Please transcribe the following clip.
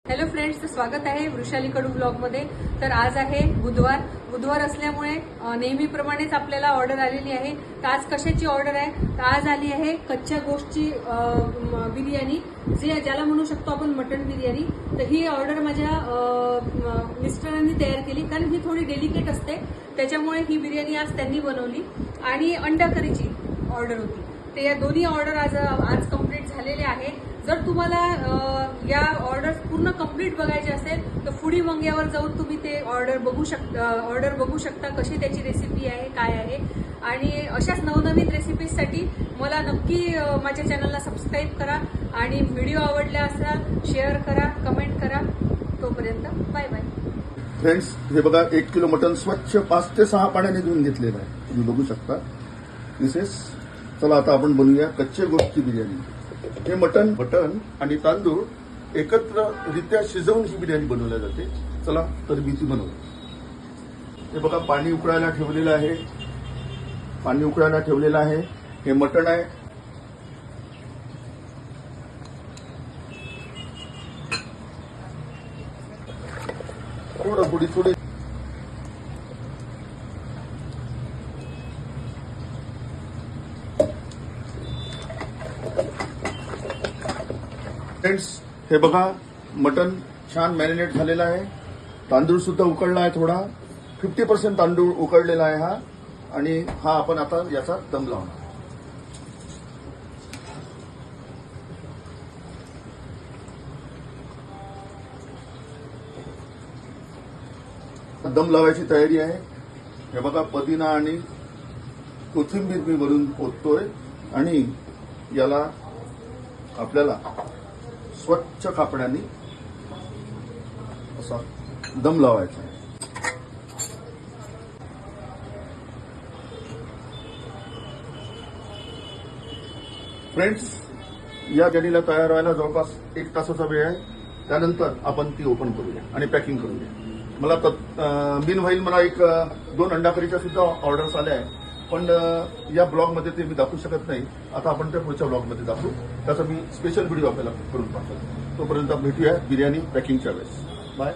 Hello friends, तर स्वागत आहे वृषाली कडू ब्लॉगमध्ये। तर आज आहे बुधवार असल्यामुळे नेहमीप्रमाणेच आपल्याला ऑर्डर आलेली आहे। तर आज कशाची ऑर्डर आहे? तर आज आली आहे कच्च्या गोष्टची बिर्याणी, ज्याला म्हणू शकतो आपण मटन बिर्याणी। तर ही ऑर्डर माझ्या मिस्टरांनी तयार केली, कारण ही थोडी डेलिकेट असते, त्याच्यामुळे ही बिर्याणी आज त्यांनी बनवली। आणि अंडा करीची ऑर्डर होती, तर या दोन्ही ऑर्डर आज कंप्लीट झालेले आहे। जर तुम्हाला या ऑर्डर पूर्ण कंप्लीट बघायचे असेल तर फूडी मंग्यावर जाऊन तुम्ही ते ऑर्डर बघू शकता कशी त्याची रेसिपी आहे, काय आहे। आणि अशाच नवनवीन रेसिपीजसाठी मला नक्की माझ्या चॅनलला सबस्क्राईब करा आणि व्हिडिओ आवडला असाल शेअर करा, कमेंट करा। तोपर्यंत बाय बाय। फ्रेंड्स, हे बघा 1 किलो मटन स्वच्छ 5 ते 6 पाण्याने धुवून घेतलेलं आहे, तुम्ही बघू शकता। चला आता आपण बनवूया कच्चे गोष्टची बिर्याणी। हे मटन आणि तांदूळ एकत्ररित्या शिजवून ही बिर्याणी बनवल्या जाते। चला तर मी ती बनवतो। हे बघा पाणी उकळायला ठेवलेलं आहे, हे मटण आहे। थोडी फ्रेंड्स, हे बघा मटन छान मॅरिनेट झालेलं आहे। तांदूळ सुद्धा उकळला आहे, थोडा 50% तांदूळ उकळलेला आहे हा। आणि हा आपण आता याचा दम लावणार। दम लावायची तयारी आहे। हे बघा पुदिना आणि कोथिंबीर मी वरून ओततोय आणि याला आपल्याला स्वच्छ कापडाने असा दम लावायचा आहे। फ्रेंड्स, या बिर्याणीला तयार व्हायला जवळपास 1 तासाचा वेळ आहे। त्यानंतर आपण ती ओपन करूया आणि पॅकिंग करूया। मला मीनवाईल मला 2 अंडा करीच्या सुद्धा ऑर्डर्स आल्या आहेत, पण या ब्लॉगमध्ये ते मी दाखवू शकत नाही। आता आपण त्या पुढच्या ब्लॉगमध्ये दाखवू, त्याचा मी स्पेशल व्हिडिओ आपल्याला करून पाठवतो। तोपर्यंत भेटूया बिर्याणी पॅकिंगच्या वेळेस। बाय।